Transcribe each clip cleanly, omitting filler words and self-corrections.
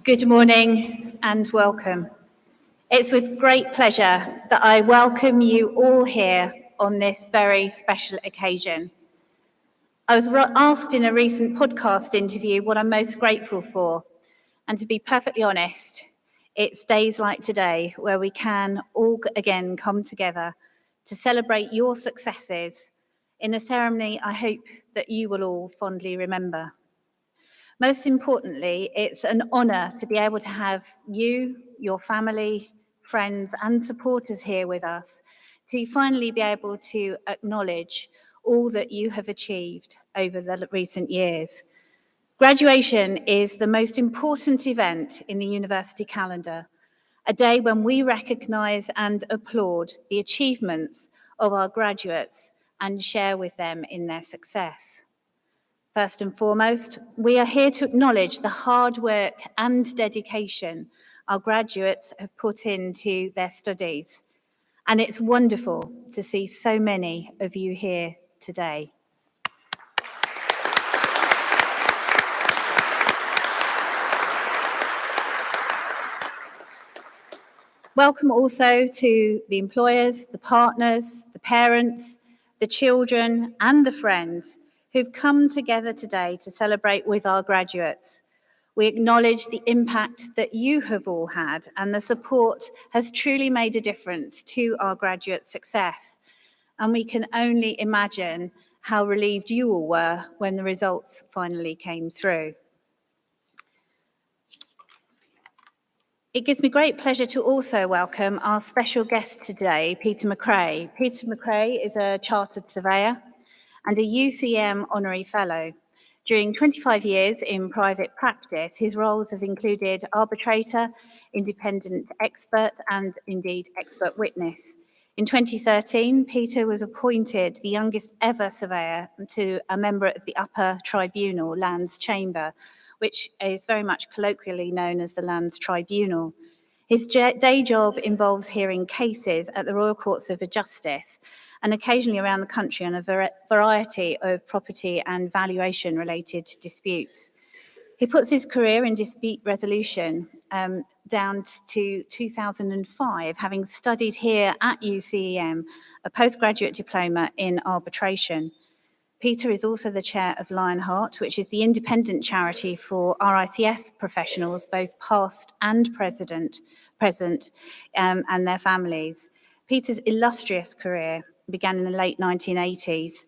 Good morning and welcome. It's with great pleasure that I welcome you all here on this very special occasion. I was asked in a recent podcast interview what I'm most grateful for, and to be perfectly honest, it's days like today where we can all again come together to celebrate your successes in a ceremony I hope that you will all fondly remember. Most importantly, it's an honour to be able to have you, your family, friends and supporters here with us to finally be able to acknowledge all that you have achieved over the recent years. Graduation is the most important event in the university calendar, a day when we recognise and applaud the achievements of our graduates and share with them in their success. First and foremost, we are here to acknowledge the hard work and dedication our graduates have put into their studies. And it's wonderful to see so many of you here today. Welcome also to the employers, the partners, the parents, the children, and the friends who've come together today to celebrate with our graduates. We acknowledge the impact that you have all had, and the support has truly made a difference to our graduate success. And we can only imagine how relieved you all were when the results finally came through. It gives me great pleasure to also welcome our special guest today, Peter McRae. Peter McRae is a chartered surveyor and a UCEM honorary fellow. During 25 years in private practice, his roles have included arbitrator, independent expert, and indeed expert witness. In 2013, Peter was appointed the youngest ever surveyor to a member of the Upper Tribunal, Lands Chamber, which is very much colloquially known as the Lands Tribunal. His day job involves hearing cases at the Royal Courts of Justice and occasionally around the country on a variety of property and valuation-related disputes. He puts his career in dispute resolution down to 2005, having studied here at UCEM a postgraduate diploma in arbitration. Peter is also the chair of Lionheart, which is the independent charity for RICS professionals, both past and present, and their families. Peter's illustrious career began in the late 1980s,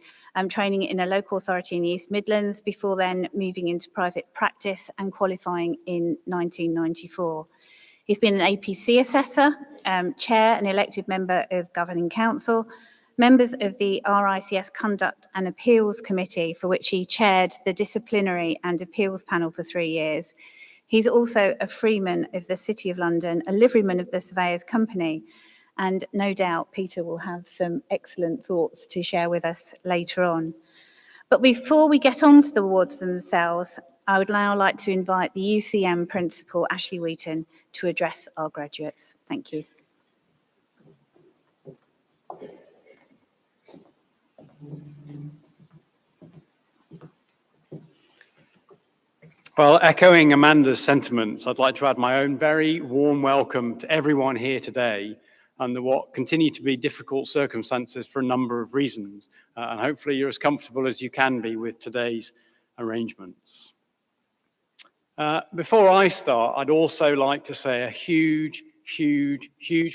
training in a local authority in the East Midlands, before then moving into private practice and qualifying in 1994. He's been an APC assessor, chair and elected member of Governing Council, members of the RICS Conduct and Appeals Committee, for which he chaired the Disciplinary and Appeals Panel for 3 years. He's also a freeman of the City of London, a liveryman of the Surveyors Company, and no doubt Peter will have some excellent thoughts to share with us later on. But before we get on to the awards themselves, I would now like to invite the UCM Principal, Ashley Wheaton, to address our graduates. Thank you. Well, echoing Amanda's sentiments, I'd like to add my own very warm welcome to everyone here today under what continue to be difficult circumstances for a number of reasons. And hopefully you're as comfortable as you can be with today's arrangements. Before I start, I'd also like to say a huge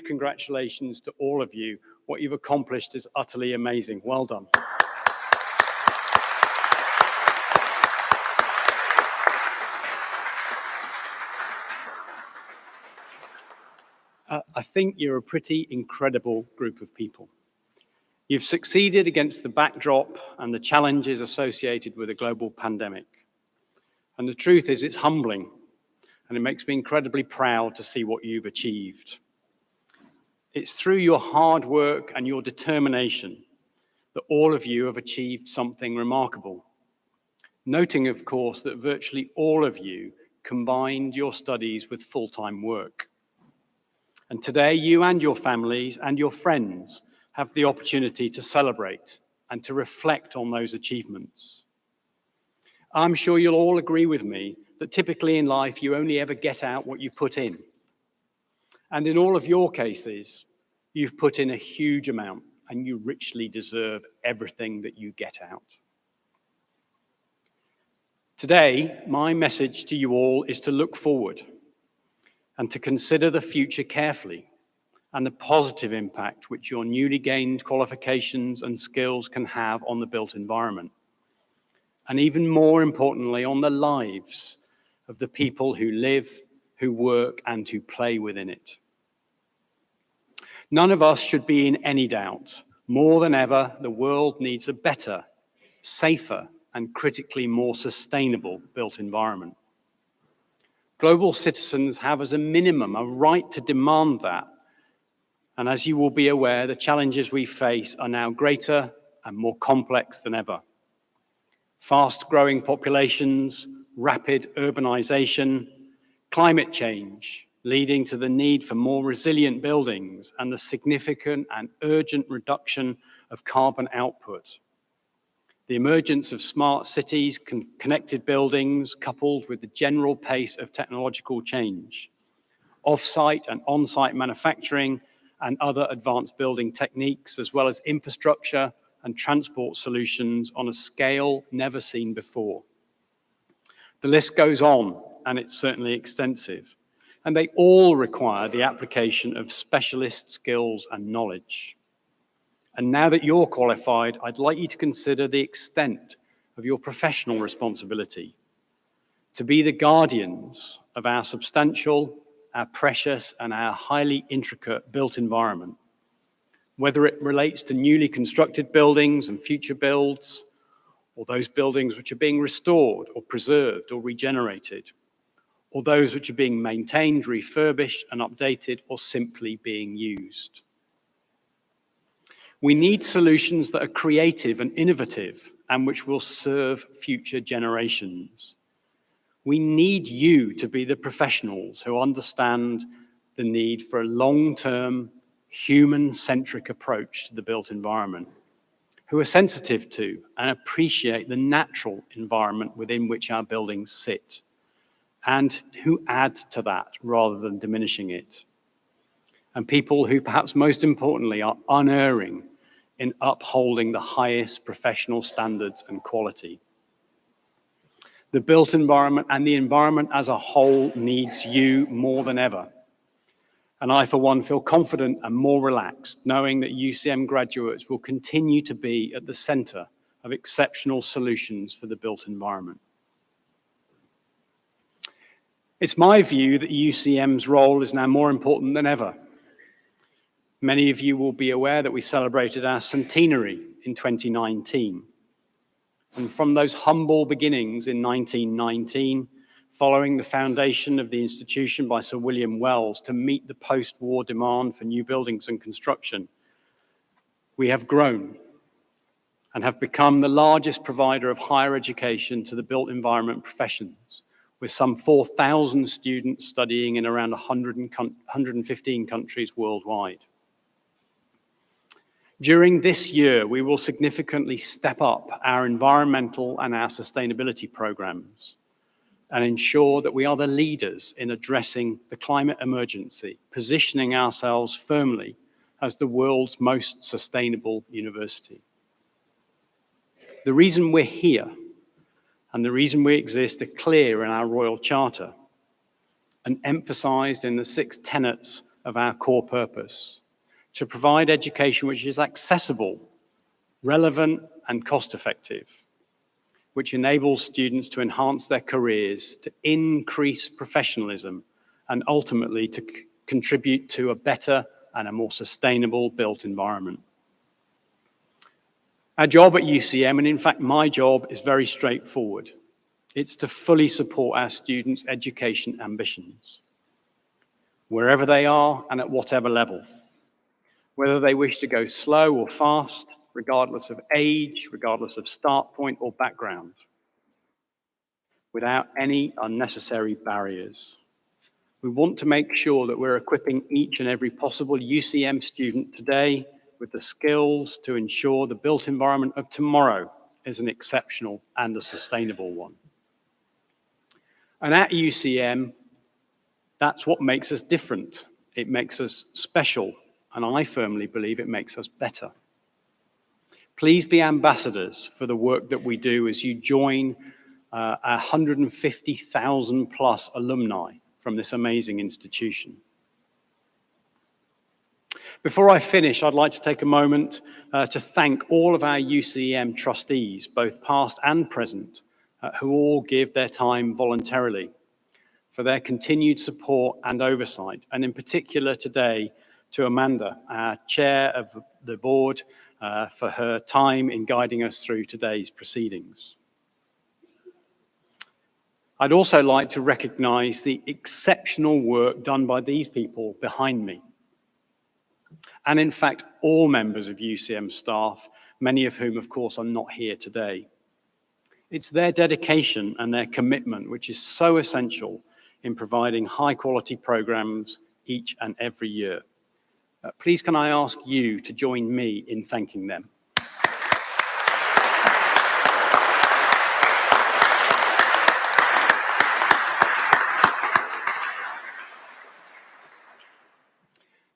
congratulations to all of you. What you've accomplished is utterly amazing. Well done. I think you're a pretty incredible group of people. You've succeeded against the backdrop and the challenges associated with a global pandemic. And the truth is, it's humbling, and it makes me incredibly proud to see what you've achieved. It's through your hard work and your determination that all of you have achieved something remarkable. Noting, of course, that virtually all of you combined your studies with full-time work. And today, you and your families and your friends have the opportunity to celebrate and to reflect on those achievements. I'm sure you'll all agree with me that typically in life you only ever get out what you put in. And in all of your cases, you've put in a huge amount and you richly deserve everything that you get out. Today, my message to you all is to look forward and to consider the future carefully and the positive impact which your newly gained qualifications and skills can have on the built environment. And even more importantly, on the lives of the people who live, who work, and who play within it. None of us should be in any doubt. More than ever, the world needs a better, safer, and critically more sustainable built environment. Global citizens have as a minimum a right to demand that. And as you will be aware, the challenges we face are now greater and more complex than ever. Fast-growing populations, rapid urbanization, climate change, leading to the need for more resilient buildings and the significant and urgent reduction of carbon output. The emergence of smart cities, connected buildings, coupled with the general pace of technological change, off-site and on-site manufacturing and other advanced building techniques, as well as infrastructure and transport solutions on a scale never seen before. The list goes on, and it's certainly extensive, and they all require the application of specialist skills and knowledge. And now that you're qualified, I'd like you to consider the extent of your professional responsibility to be the guardians of our substantial, our precious, and our highly intricate built environment, whether it relates to newly constructed buildings and future builds, or those buildings which are being restored or preserved or regenerated, or those which are being maintained, refurbished, and updated, or simply being used. We need solutions that are creative and innovative and which will serve future generations. We need you to be the professionals who understand the need for a long-term, human-centric approach to the built environment, who are sensitive to and appreciate the natural environment within which our buildings sit, and who add to that rather than diminishing it. And people who, perhaps most importantly, are unerring in upholding the highest professional standards and quality. The built environment and the environment as a whole needs you more than ever. And I, for one, feel confident and more relaxed knowing that UCM graduates will continue to be at the center of exceptional solutions for the built environment. It's my view that UCM's role is now more important than ever. Many of you will be aware that we celebrated our centenary in 2019. And from those humble beginnings in 1919, following the foundation of the institution by Sir William Wells to meet the post-war demand for new buildings and construction, we have grown and have become the largest provider of higher education to the built environment professions, with some 4,000 students studying in around 115 countries worldwide. During this year, we will significantly step up our environmental and our sustainability programs and ensure that we are the leaders in addressing the climate emergency, positioning ourselves firmly as the world's most sustainable university. The reason we're here and the reason we exist are clear in our Royal Charter and emphasized in the 6 tenets of our core purpose: to provide education which is accessible, relevant, and cost-effective, which enables students to enhance their careers, to increase professionalism, and ultimately to contribute to a better and a more sustainable built environment. Our job at UCM, and in fact my job, is very straightforward. It's to fully support our students' education ambitions, wherever they are and at whatever level. Whether they wish to go slow or fast, regardless of age, regardless of start point or background, without any unnecessary barriers. We want to make sure that we're equipping each and every possible UCM student today with the skills to ensure the built environment of tomorrow is an exceptional and a sustainable one. And at UCM, that's what makes us different. It makes us special, and I firmly believe it makes us better. Please be ambassadors for the work that we do as you join 150,000 plus alumni from this amazing institution. Before I finish, I'd like to take a moment to thank all of our UCEM trustees, both past and present, who all give their time voluntarily, for their continued support and oversight, and in particular today to Amanda, our chair of the board, for her time in guiding us through today's proceedings. I'd also like to recognize the exceptional work done by these people behind me, and in fact, all members of UCM staff, many of whom, of course, are not here today. It's their dedication and their commitment which is so essential in providing high-quality programs each and every year. Please can I ask you to join me in thanking them.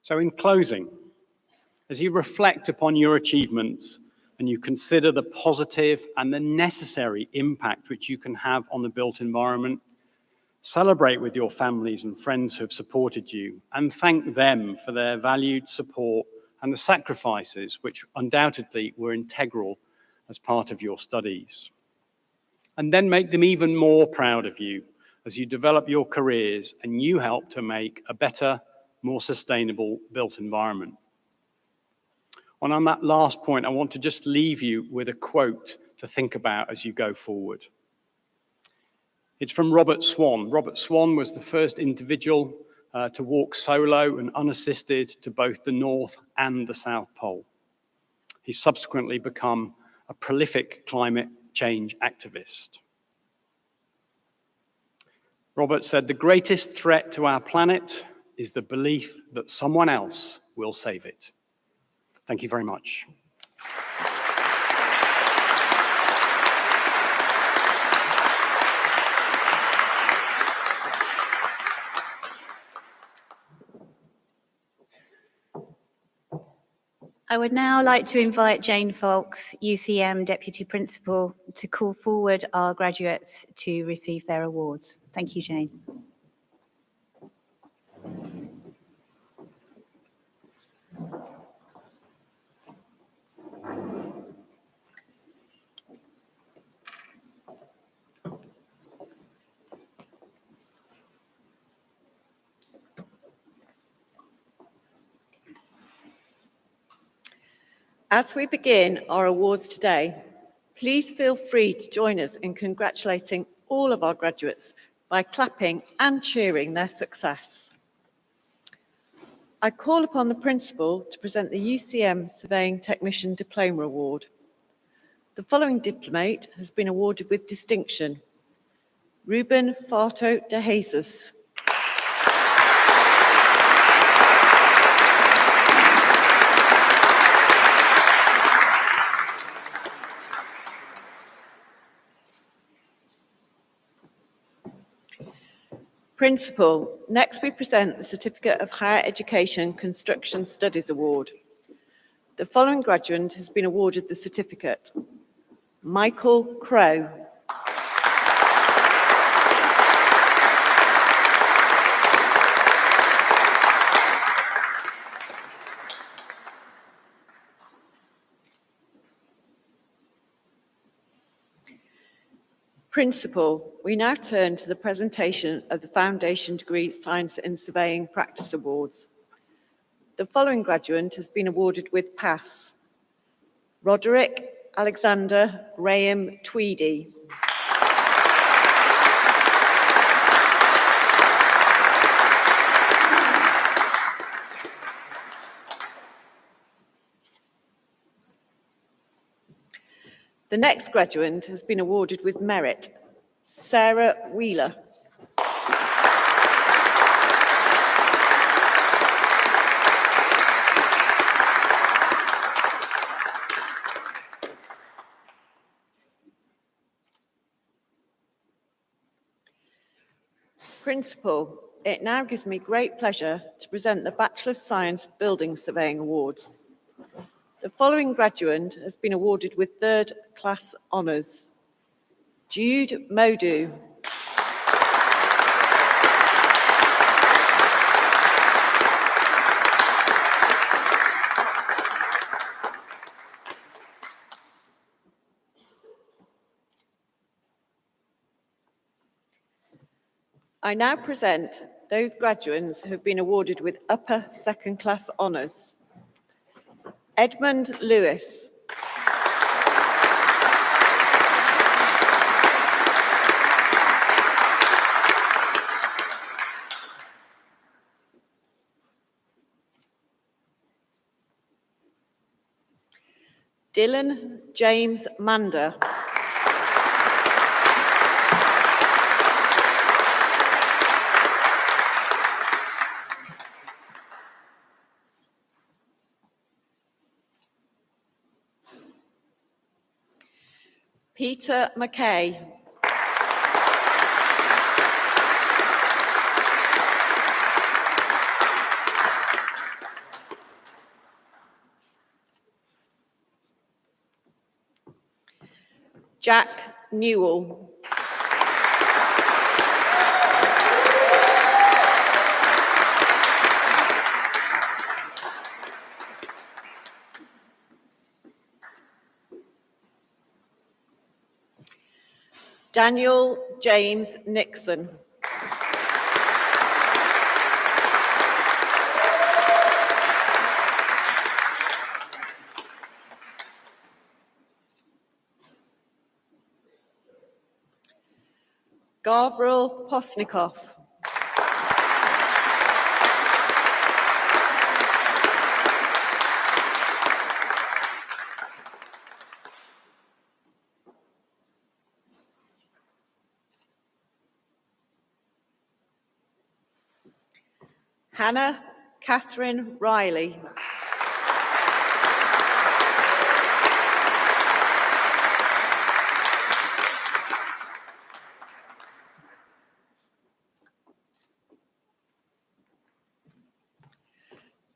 So in closing, as you reflect upon your achievements and you consider the positive and the necessary impact which you can have on the built environment, celebrate with your families and friends who have supported you and thank them for their valued support and the sacrifices which undoubtedly were integral as part of your studies. And then make them even more proud of you as you develop your careers and you help to make a better, more sustainable built environment. And on that last point, I want to just leave you with a quote to think about as you go forward. It's from Robert Swan. Robert Swan was the first individual to walk solo and unassisted to both the North and the South Pole. He's subsequently become a prolific climate change activist. Robert said, "The greatest threat to our planet is the belief that someone else will save it." Thank you very much. I would now like to invite Jane Foulkes, UCM Deputy Principal, to call forward our graduates to receive their awards. Thank you, Jane. As we begin our awards today, please feel free to join us in congratulating all of our graduates by clapping and cheering their success. I call upon the Principal to present the UCM Surveying Technician Diploma Award. The following diplomate has been awarded with distinction: Ruben Farto de Jesus. Principal, next we present the Certificate of Higher Education Construction Studies Award. The following graduate has been awarded the certificate: Michael Crow. Principal, we now turn to the presentation of the Foundation Degree Science in Surveying Practice Awards. The following graduate has been awarded with PASS: Roderick Alexander Graham Tweedy. The next graduate has been awarded with merit: Sarah Wheeler. Principal, it now gives me great pleasure to present the Bachelor of Science Building Surveying Awards. The following graduate has been awarded with third-class honours. Jude Modu. I now present those graduates who have been awarded with upper second-class honours. Edmund Lewis. Dylan James Mander. Peter McKay. Jack Newell. Daniel James Nixon. Gavril Posnikov. Hannah Catherine Riley.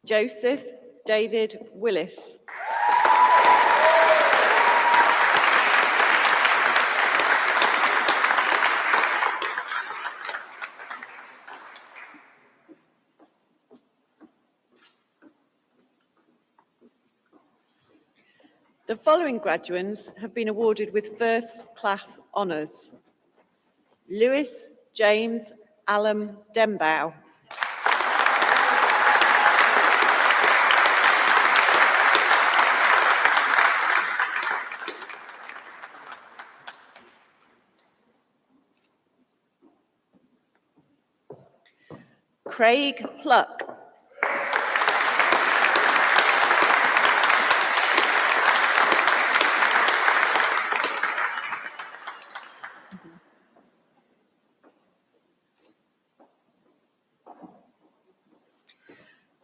Joseph David Willis. The following graduates have been awarded with first-class honours. Lewis James Allen Dembow. Craig Pluck.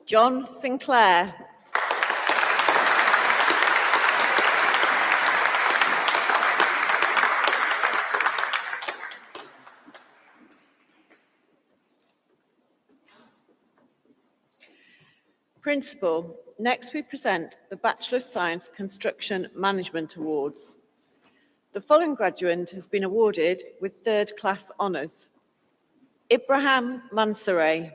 John Sinclair. Principal, next we present the Bachelor of Science Construction Management Awards. The following graduate has been awarded with third-class honours. Ibrahim Mansoureh.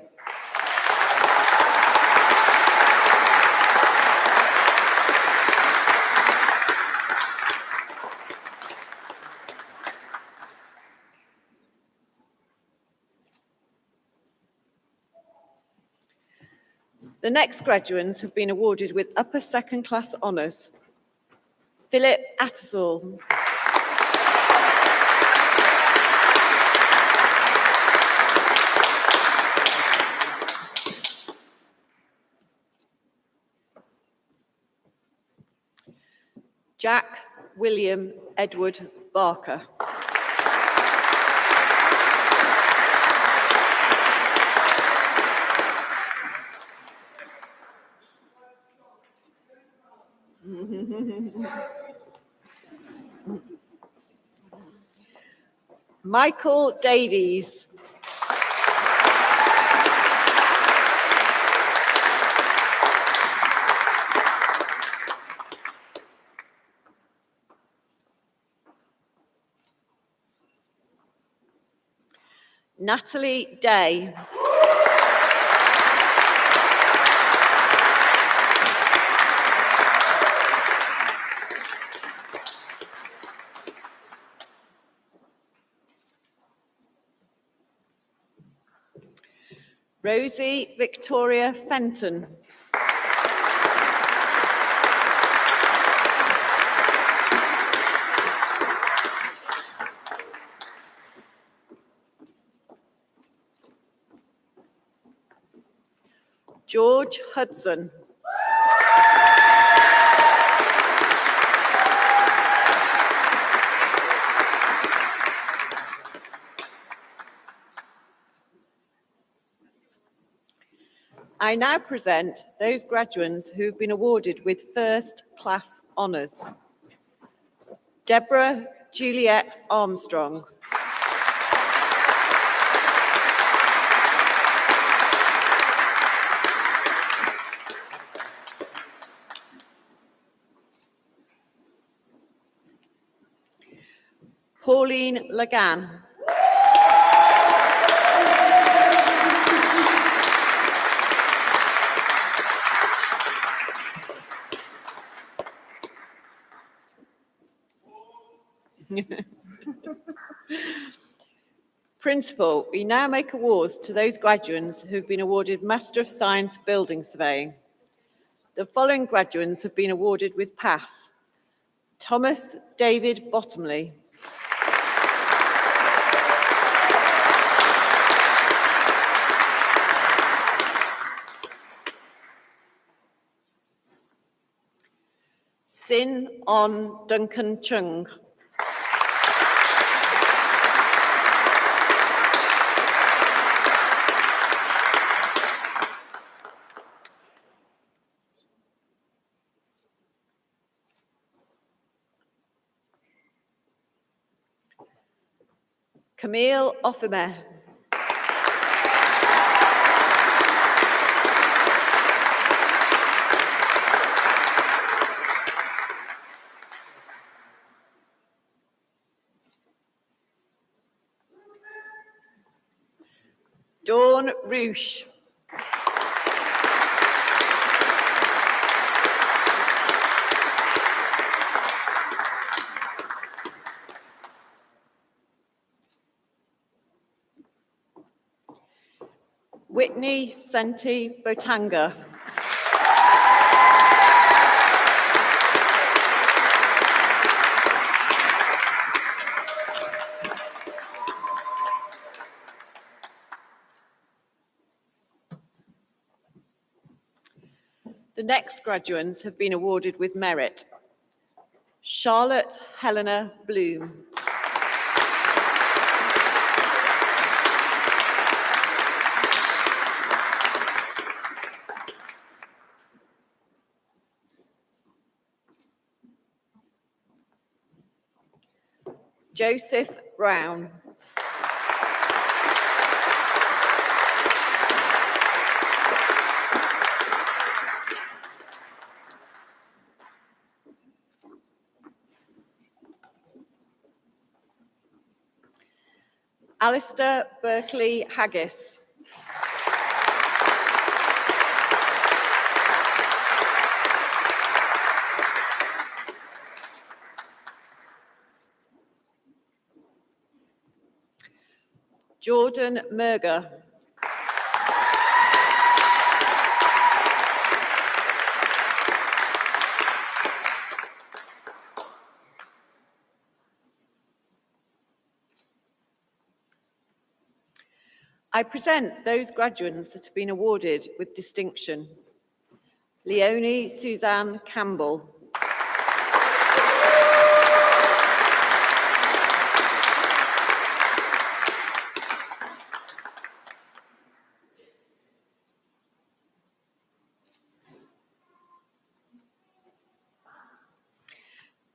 The next graduates have been awarded with upper second-class honours. Philip Attersall. Jack William Edward Barker. Michael Davies. Natalie Day. Rosie Victoria Fenton. George Hudson. I now present those graduates who've been awarded with first class honours. Deborah Juliet Armstrong. Pauline Lagan. Principal, we now make awards to those graduates who've been awarded Master of Science Building Surveying. The following graduates have been awarded with Pass. Thomas David Bottomley. Sin On Duncan Chung. Camille Offerme. Dawn Roosh. Whitney Senti Botanga. The next graduates have been awarded with merit. Charlotte Helena Bloom. Joseph Brown. Alistair Berkeley Haggis. Jordan Merger. I present those graduates that have been awarded with distinction. Leonie Suzanne Campbell.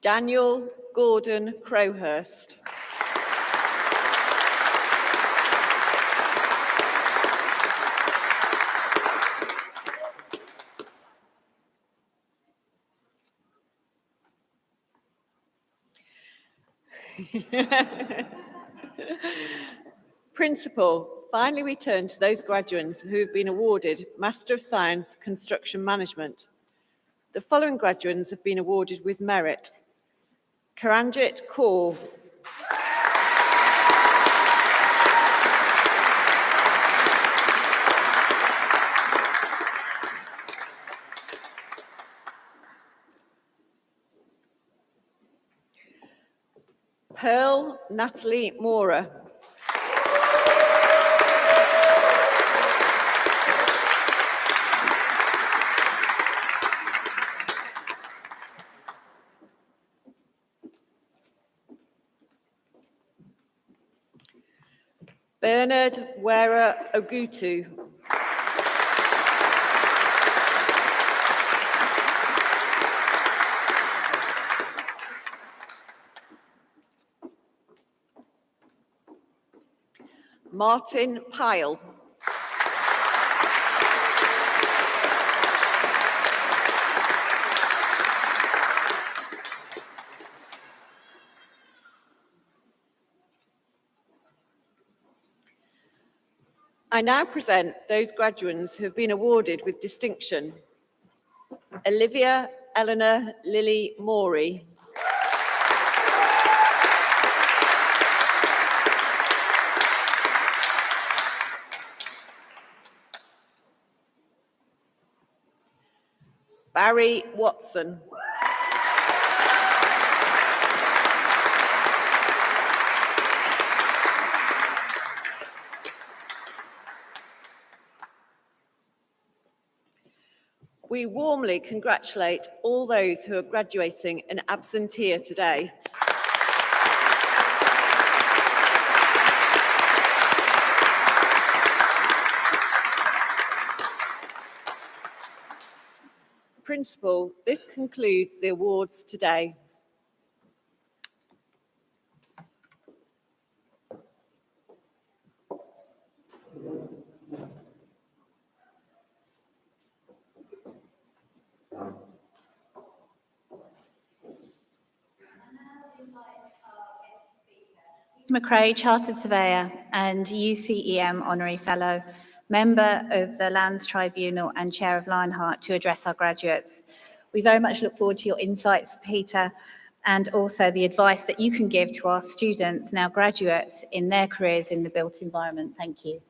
Daniel Gordon Crowhurst. Principal, finally we turn to those graduates who have been awarded Master of Science Construction Management. The following graduates have been awarded with merit. Karanjit Kaur. Pearl Natalie Mora. Bernard Wera Ogutu. Martin Pyle. I now present those graduates who have been awarded with distinction. Olivia Eleanor Lily Morey. Barry Watson. We warmly congratulate all those who are graduating and absent here today. Principal, this concludes the awards today. McRae, Chartered Surveyor and UCEM Honorary Fellow, Member of the Lands Tribunal and Chair of Lionheart, to address our graduates. We very much look forward to your insights, Peter, and also the advice that you can give to our students, now graduates, in their careers in the built environment. Thank you.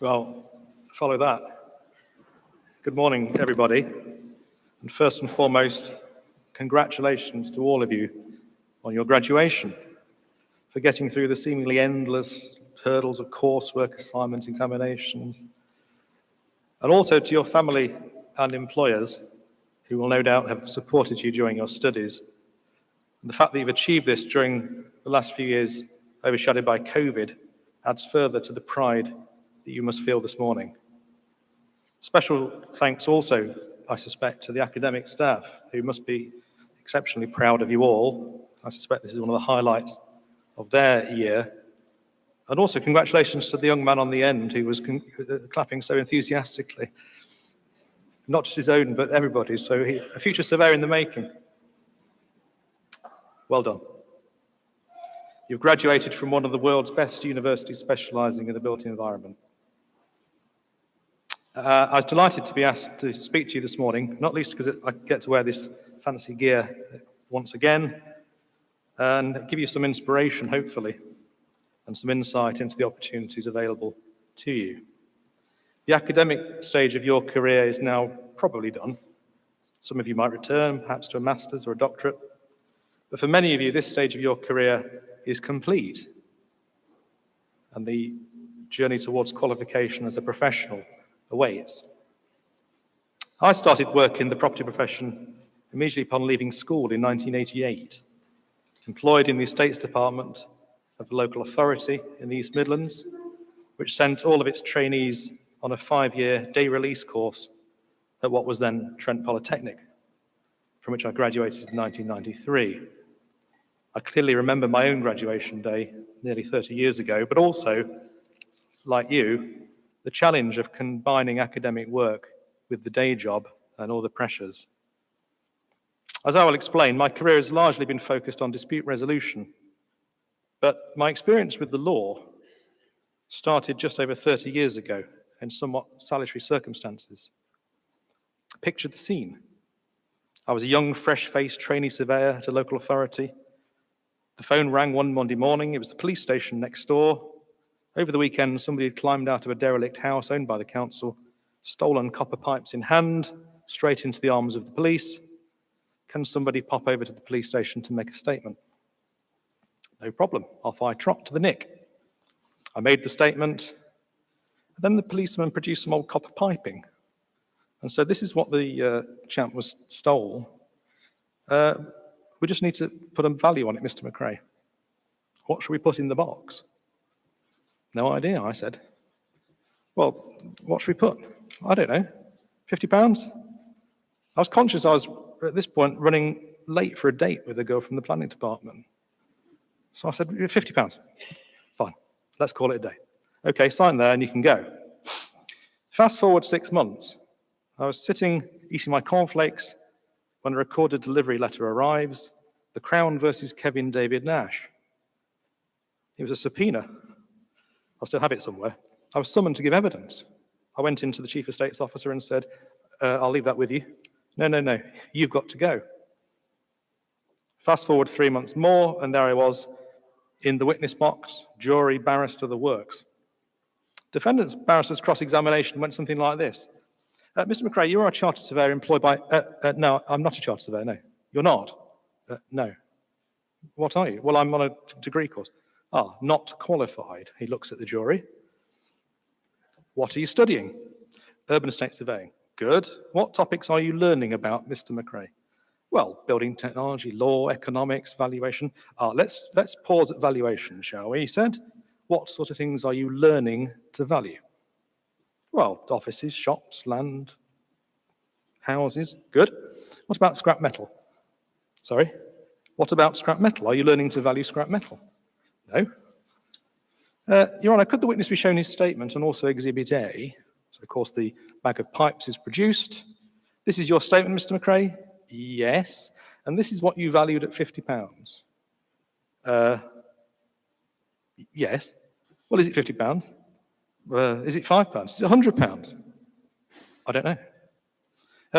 Well, follow that. Good morning, everybody. And first and foremost, congratulations to all of you on your graduation, for getting through the seemingly endless hurdles of coursework, assignments, examinations, and also to your family and employers, who will no doubt have supported you during your studies. And the fact that you've achieved this during the last few years overshadowed by COVID adds further to the pride that you must feel this morning. Special thanks also, I suspect, to the academic staff, who must be exceptionally proud of you all. I suspect this is one of the highlights of their year. And also congratulations to the young man on the end who was clapping so enthusiastically. Not just his own, but everybody's. So a future surveyor in the making. Well done. You've graduated from one of the world's best universities specializing in the built environment. I was delighted to be asked to speak to you this morning, not least because I get to wear this fancy gear once again and give you some inspiration, hopefully, and some insight into the opportunities available to you. The academic stage of your career is now probably done. Some of you might return, perhaps to a master's or a doctorate. But for many of you, this stage of your career is complete, and the journey towards qualification as a professional awaits. I started work in the property profession immediately upon leaving school in 1988, employed in the Estates Department of the local authority in the East Midlands, which sent all of its trainees on a 5-year day release course at what was then Trent Polytechnic, from which I graduated in 1993. I clearly remember my own graduation day nearly 30 years ago, but also, like you, the challenge of combining academic work with the day job and all the pressures. As I will explain, my career has largely been focused on dispute resolution, but my experience with the law started just over 30 years ago in somewhat salutary circumstances. Picture the scene. I was a young, fresh-faced trainee surveyor at a local authority. The phone rang one Monday morning. It was the police station next door. Over the weekend, somebody had climbed out of a derelict house owned by the council, stolen copper pipes in hand, straight into the arms of the police. Can somebody pop over to the police station to make a statement? No problem. Off I trot to the nick. I made the statement. Then the policeman produced some old copper piping. And so this is what the chap stole. We just need to put a value on it, Mr. McRae. What should we put in the box? No idea, I said. Well, what should we put? I don't know. £50? I was conscious I was, at this point, running late for a date with a girl from the planning department. So I said, £50. Fine, let's call it a day. Okay, sign there and you can go. Fast forward 6 months. I was sitting, eating my cornflakes, when a recorded delivery letter arrives, The Crown versus Kevin David Nash. It was a subpoena. I still have it somewhere. I was summoned to give evidence. I went into the Chief Estates Officer and said, I'll leave that with you. No, you've got to go. Fast forward 3 months more, and there I was in the witness box, jury, barrister, the works. Defendant's barrister's cross-examination went something like this. Mr. McRae, you are a chartered surveyor employed by... no, I'm not a chartered surveyor, no. You're not? No. What are you? Well, I'm on a degree course. Ah, not qualified. He looks at the jury. What are you studying? Urban estate surveying. Good. What topics are you learning about, Mr. McRae? Well, building technology, law, economics, valuation. Let's pause at valuation, shall we? He said. What sort of things are you learning to value? Well, offices, shops, land, houses. Good. What about scrap metal? Sorry? What about scrap metal? Are you learning to value scrap metal? No. Your Honour, could the witness be shown his statement and also Exhibit A? So, of course, the bag of pipes is produced. This is your statement, Mr. McRae? Yes. And this is what you valued at £50? Yes. Well, is it £50? Is it £5? Is it £100? I don't know.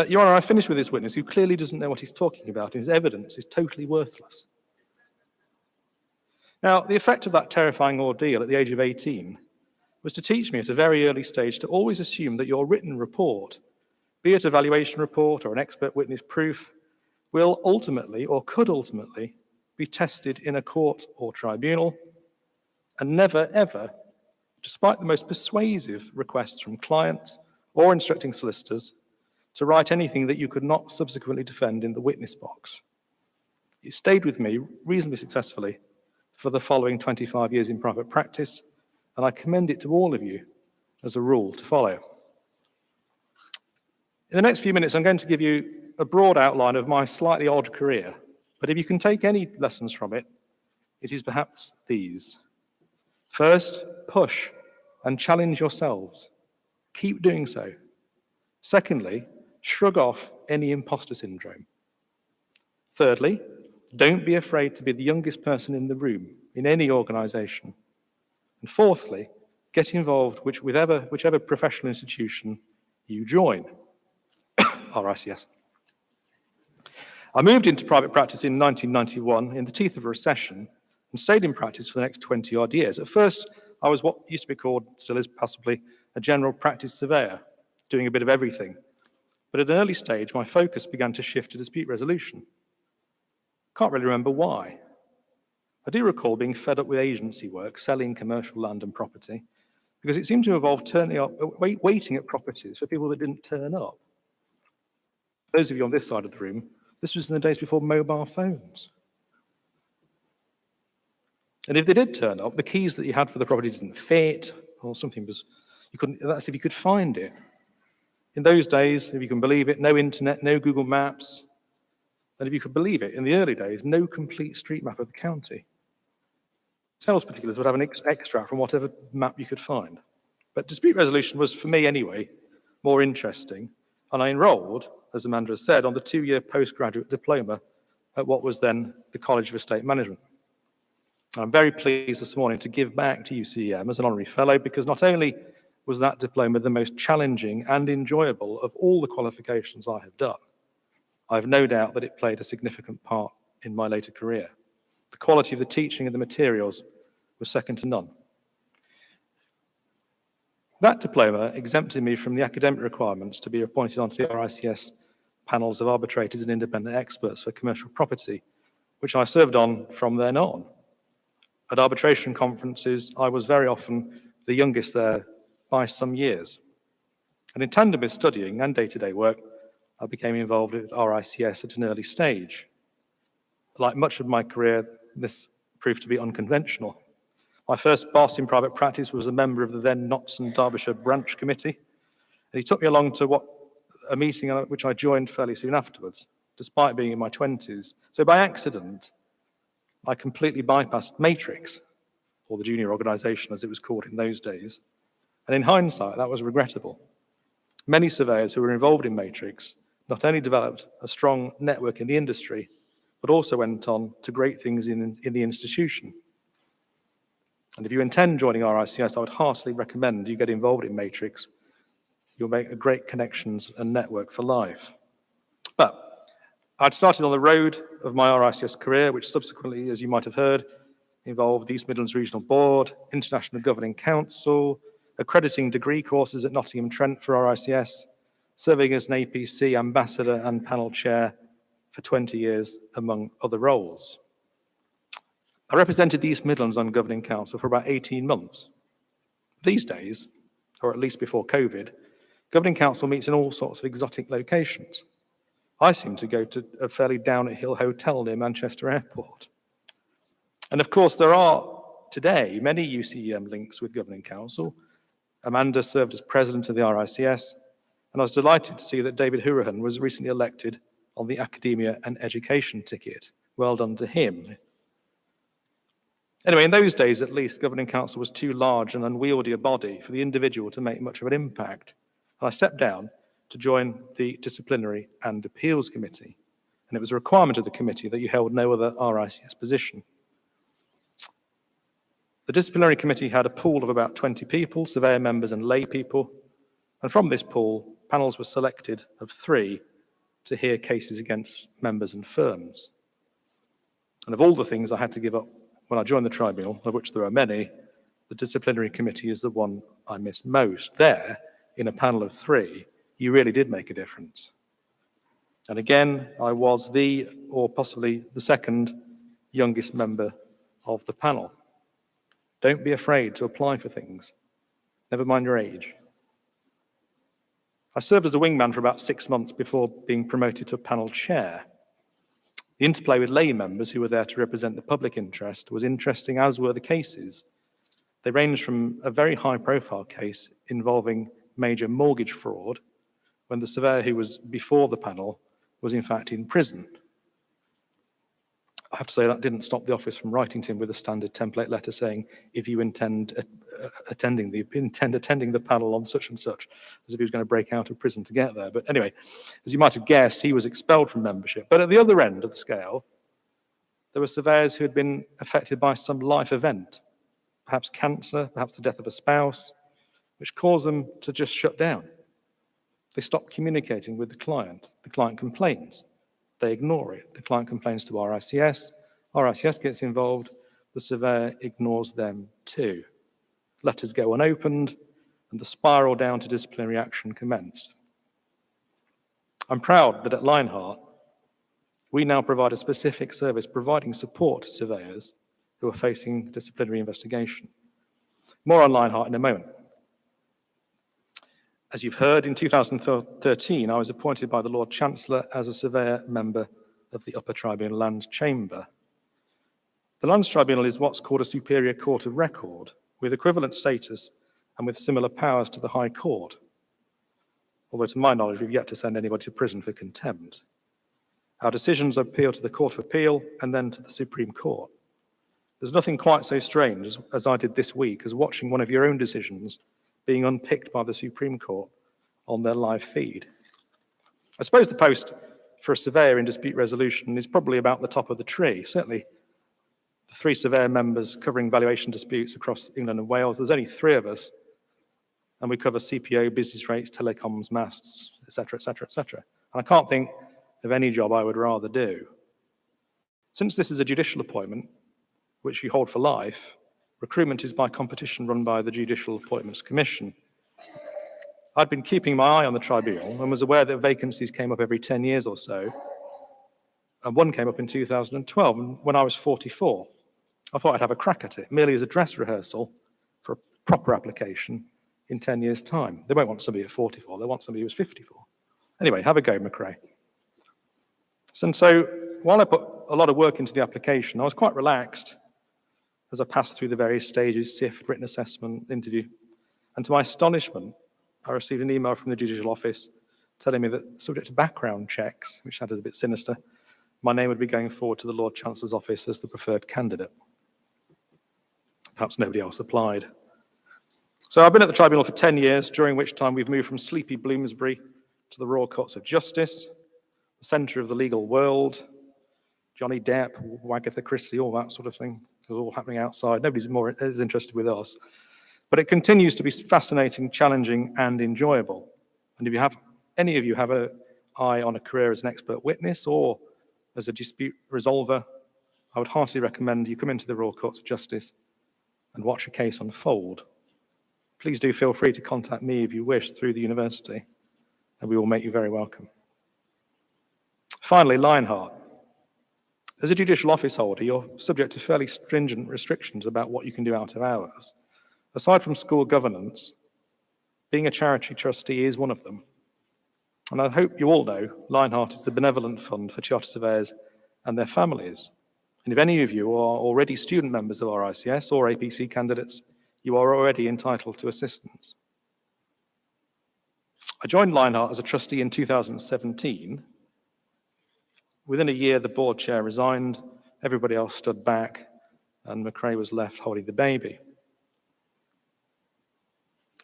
Your Honour, I finished with this witness who clearly doesn't know what he's talking about, and his evidence is totally worthless. Now, the effect of that terrifying ordeal at the age of 18 was to teach me at a very early stage to always assume that your written report, be it a valuation report or an expert witness proof, will ultimately, or could ultimately, be tested in a court or tribunal, and never, ever, despite the most persuasive requests from clients or instructing solicitors, to write anything that you could not subsequently defend in the witness box. It stayed with me reasonably successfully for the following 25 years in private practice, and I commend it to all of you as a rule to follow. In the next few minutes, I'm going to give you a broad outline of my slightly odd career, but if you can take any lessons from it, it is perhaps these. First, push and challenge yourselves. Keep doing so. Secondly, shrug off any imposter syndrome. Thirdly, don't be afraid to be the youngest person in the room in any organisation. And fourthly, get involved whichever professional institution you join. RICS. I moved into private practice in 1991 in the teeth of a recession and stayed in practice for the next 20-odd years. At first, I was what used to be called, still is possibly, a general practice surveyor, doing a bit of everything. But at an early stage, my focus began to shift to dispute resolution. Can't really remember why. I do recall being fed up with agency work, selling commercial land and property, because it seemed to involve waiting at properties for people that didn't turn up. Those of you on this side of the room, this was in the days before mobile phones. And if they did turn up, the keys that you had for the property didn't fit, or something was, that's if you could find it. In those days, if you can believe it, no internet, no Google Maps. And if you could believe it, in the early days, no complete street map of the county. Sales particulars would have an extract from whatever map you could find. But dispute resolution was, for me anyway, more interesting. and I enrolled, as Amanda has said, on the 2-year postgraduate diploma at what was then the College of Estate Management. I'm very pleased this morning to give back to UCEM as an honorary fellow, because not only was that diploma the most challenging and enjoyable of all the qualifications I have done, I have no doubt that it played a significant part in my later career. The quality of the teaching and the materials was second to none. That diploma exempted me from the academic requirements to be appointed onto the RICS panels of arbitrators and independent experts for commercial property, which I served on from then on. At arbitration conferences, I was very often the youngest there by some years. And in tandem with studying and day-to-day work, I became involved with RICS at an early stage. Like much of my career, this proved to be unconventional. My first boss in private practice was a member of the then Notts and Derbyshire branch committee, and he took me along to a meeting which I joined fairly soon afterwards, despite being in my 20s. So by accident, I completely bypassed Matrix, or the junior organisation as it was called in those days. And in hindsight, that was regrettable. Many surveyors who were involved in Matrix not only developed a strong network in the industry, but also went on to great things in the institution. And if you intend joining RICS, I would heartily recommend you get involved in Matrix. You'll make a great connections and network for life. But I'd started on the road of my RICS career, which subsequently, as you might have heard, involved the East Midlands Regional Board, International Governing Council, accrediting degree courses at Nottingham Trent for RICS, serving as an APC ambassador and panel chair for 20 years, among other roles. I represented the East Midlands on Governing Council for about 18 months. These days, or at least before COVID, Governing Council meets in all sorts of exotic locations. I seem to go to a fairly down-at-hill hotel near Manchester Airport. And of course, there are today many UCEM links with Governing Council. Amanda served as president of the RICS, and I was delighted to see that David Hurahan was recently elected on the academia and education ticket. Well done to him. Anyway, in those days, at least, Governing Council was too large and unwieldy a body for the individual to make much of an impact. And I stepped down to join the Disciplinary and Appeals Committee. And it was a requirement of the committee that you held no other RICS position. The Disciplinary Committee had a pool of about 20 people, surveyor members and lay people. And from this pool, panels were selected of 3 to hear cases against members and firms. And of all the things I had to give up when I joined the tribunal, of which there are many, the Disciplinary Committee is the one I miss most. There, in a panel of 3, you really did make a difference. And again, I was the, or possibly the second, youngest member of the panel. Don't be afraid to apply for things, never mind your age. I served as a wingman for about 6 months before being promoted to a panel chair. The interplay with lay members who were there to represent the public interest was interesting, as were the cases. They ranged from a very high-profile case involving major mortgage fraud, when the surveyor who was before the panel was in fact in prison. I have to say that didn't stop the office from writing to him with a standard template letter saying, if you intend attending the panel on such and such, as if he was going to break out of prison to get there. But anyway, as you might have guessed, he was expelled from membership. But at the other end of the scale, there were surveyors who had been affected by some life event, perhaps cancer, perhaps the death of a spouse, which caused them to just shut down. They stop communicating with the client. The client complains. They ignore it. The client complains to RICS. RICS gets involved. The surveyor ignores them too. Letters go unopened, and the spiral down to disciplinary action commenced. I'm proud that at Lionheart, we now provide a specific service providing support to surveyors who are facing disciplinary investigation. More on Lionheart in a moment. As you've heard, in 2013, I was appointed by the Lord Chancellor as a surveyor member of the Upper Tribunal Lands Chamber. The Lands Tribunal is what's called a superior court of record, with equivalent status and with similar powers to the High Court. Although to my knowledge, we've yet to send anybody to prison for contempt. Our decisions appeal to the Court of Appeal and then to the Supreme Court. There's nothing quite so strange as I did this week as watching one of your own decisions being unpicked by the Supreme Court on their live feed. I suppose the post for a surveyor in dispute resolution is probably about the top of the tree. Certainly, the 3 surveyor members covering valuation disputes across England and Wales, there's only 3 of us, and we cover CPO, business rates, telecoms, masts, etc., etc., etc. And I can't think of any job I would rather do. Since this is a judicial appointment, which you hold for life, recruitment is by competition run by the Judicial Appointments Commission. I'd been keeping my eye on the tribunal and was aware that vacancies came up every 10 years or so, and one came up in 2012, and when I was 44. I thought I'd have a crack at it, merely as a dress rehearsal for a proper application in 10 years' time. They won't want somebody at 44, they want somebody who was 54. Anyway, have a go, McRae. And so, while I put a lot of work into the application, I was quite relaxed as I passed through the various stages, SIFT, written assessment, interview. And to my astonishment, I received an email from the Judicial Office telling me that, subject to background checks, which sounded a bit sinister, my name would be going forward to the Lord Chancellor's office as the preferred candidate. Perhaps nobody else applied. So I've been at the tribunal for 10 years, during which time we've moved from sleepy Bloomsbury to the Royal Courts of Justice, the centre of the legal world. Johnny Depp, Agatha Christie, all that sort of thing. It was all happening outside. Nobody's more as interested with us. But it continues to be fascinating, challenging, and enjoyable. And if any of you have an eye on a career as an expert witness or as a dispute resolver, I would heartily recommend you come into the Royal Courts of Justice and watch a case unfold. Please do feel free to contact me if you wish through the university, and we will make you very welcome. Finally, Lionheart. As a judicial office holder, you're subject to fairly stringent restrictions about what you can do out of hours. Aside from school governance, being a charity trustee is one of them. And I hope you all know Lionheart is the benevolent fund for chartered surveyors and their families. And if any of you are already student members of our ICS or APC candidates, you are already entitled to assistance. I joined Lionheart as a trustee in 2017. Within a year, the board chair resigned, everybody else stood back, and McRae was left holding the baby.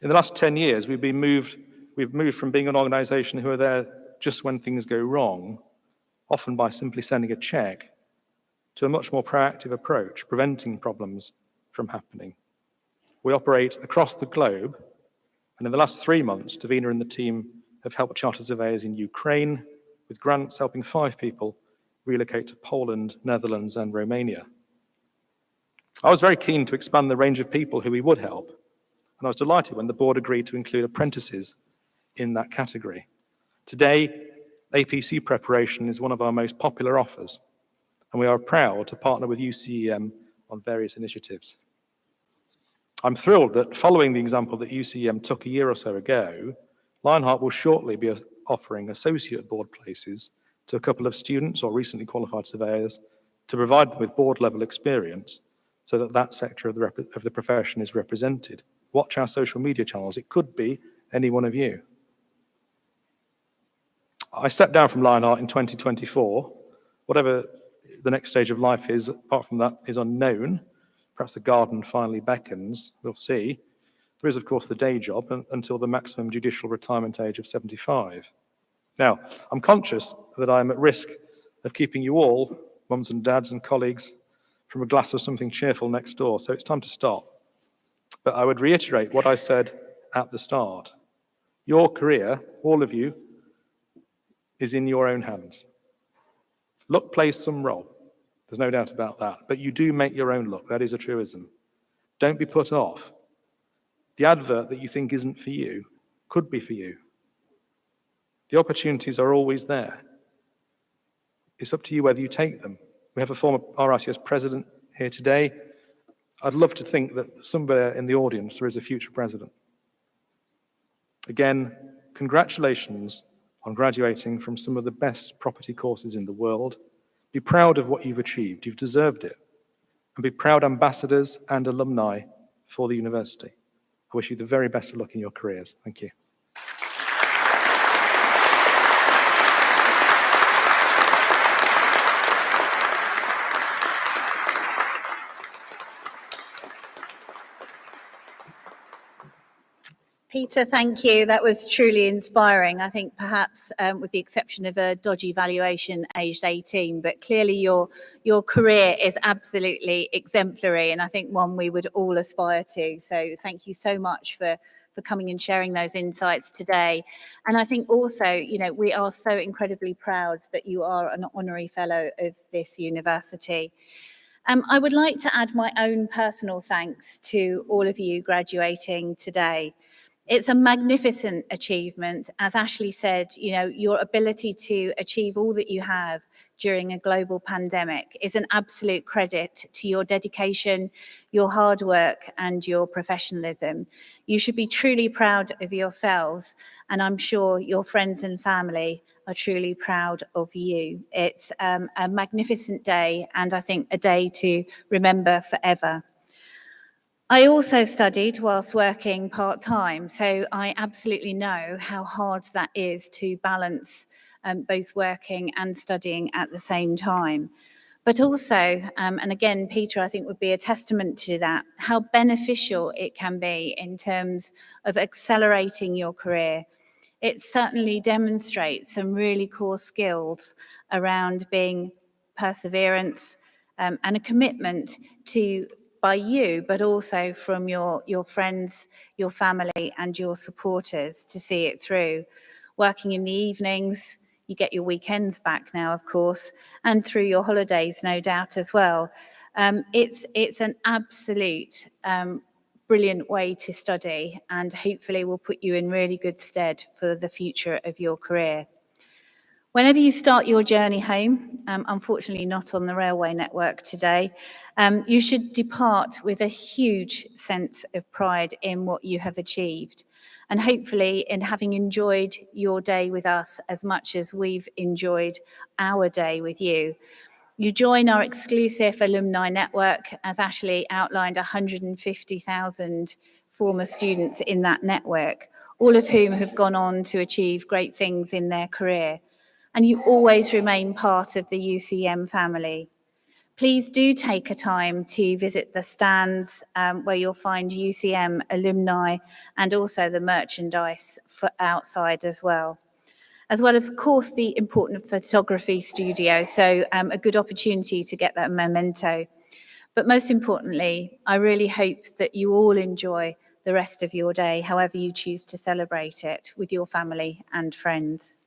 In the last 10 years, we've moved from being an organisation who are there just when things go wrong, often by simply sending a cheque, to a much more proactive approach, preventing problems from happening. We operate across the globe, and in the last 3 months, Davina and the team have helped chartered surveyors in Ukraine, with grants helping 5 people relocate to Poland, Netherlands, and Romania. I was very keen to expand the range of people who we would help, and I was delighted when the board agreed to include apprentices in that category. Today, APC preparation is one of our most popular offers, and we are proud to partner with UCEM on various initiatives. I'm thrilled that following the example that UCEM took a year or so ago, Lionheart will shortly be offering associate board places to a couple of students or recently qualified surveyors to provide them with board-level experience so that that sector of the profession is represented. Watch our social media channels. It could be any one of you. I stepped down from Lionheart in 2024. Whatever the next stage of life is, apart from that, is unknown. Perhaps the garden finally beckons. We'll see. There is, of course, the day job until the maximum judicial retirement age of 75. Now, I'm conscious that I'm at risk of keeping you all, mums and dads and colleagues, from a glass of something cheerful next door, so it's time to stop. But I would reiterate what I said at the start. Your career, all of you, is in your own hands. Luck plays some role. There's no doubt about that. But you do make your own luck. That is a truism. Don't be put off. The advert that you think isn't for you could be for you. The opportunities are always there. It's up to you whether you take them. We have a former RICS president here today. I'd love to think that somewhere in the audience there is a future president. Again, congratulations on graduating from some of the best property courses in the world. Be proud of what you've achieved. You've deserved it. And be proud ambassadors and alumni for the university. I wish you the very best of luck in your careers. Thank you. Peter, thank you. That was truly inspiring. I think perhaps with the exception of a dodgy valuation aged 18, but clearly your career is absolutely exemplary, and I think one we would all aspire to. So thank you so much for coming and sharing those insights today. And I think also, you know, we are so incredibly proud that you are an honorary fellow of this university. I would like to add my own personal thanks to all of you graduating today. It's a magnificent achievement. As Ashley said, you know, your ability to achieve all that you have during a global pandemic is an absolute credit to your dedication, your hard work, and your professionalism. You should be truly proud of yourselves, and I'm sure your friends and family are truly proud of you. It's a magnificent day, and I think a day to remember forever. I also studied whilst working part-time, so I absolutely know how hard that is to balance both working and studying at the same time. But also, and again, Peter, I think would be a testament to that, how beneficial it can be in terms of accelerating your career. It certainly demonstrates some really core skills around being perseverance and a commitment to by you, but also from your friends, your family, and your supporters to see it through. Working in the evenings, you get your weekends back now, of course, and through your holidays, no doubt as well. It's an absolute brilliant way to study, and hopefully will put you in really good stead for the future of your career. Whenever you start your journey home, unfortunately not on the railway network today, you should depart with a huge sense of pride in what you have achieved, and hopefully in having enjoyed your day with us as much as we've enjoyed our day with you. You join our exclusive alumni network, as Ashley outlined, 150,000 former students in that network, all of whom have gone on to achieve great things in their career. And you always remain part of the UCEM family. Please do take a time to visit the stands where you'll find UCM alumni and also the merchandise for outside as well. As well, of course, the important photography studio, so a good opportunity to get that memento. But most importantly, I really hope that you all enjoy the rest of your day, however you choose to celebrate it, with your family and friends.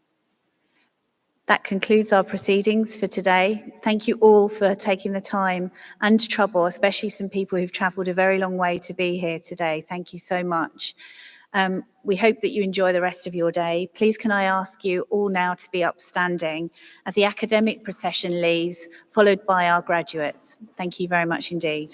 That concludes our proceedings for today. Thank you all for taking the time and trouble, especially some people who've travelled a very long way to be here today. Thank you so much. We hope that you enjoy the rest of your day. Please can I ask you all now to be upstanding as the academic procession leaves, followed by our graduates. Thank you very much indeed.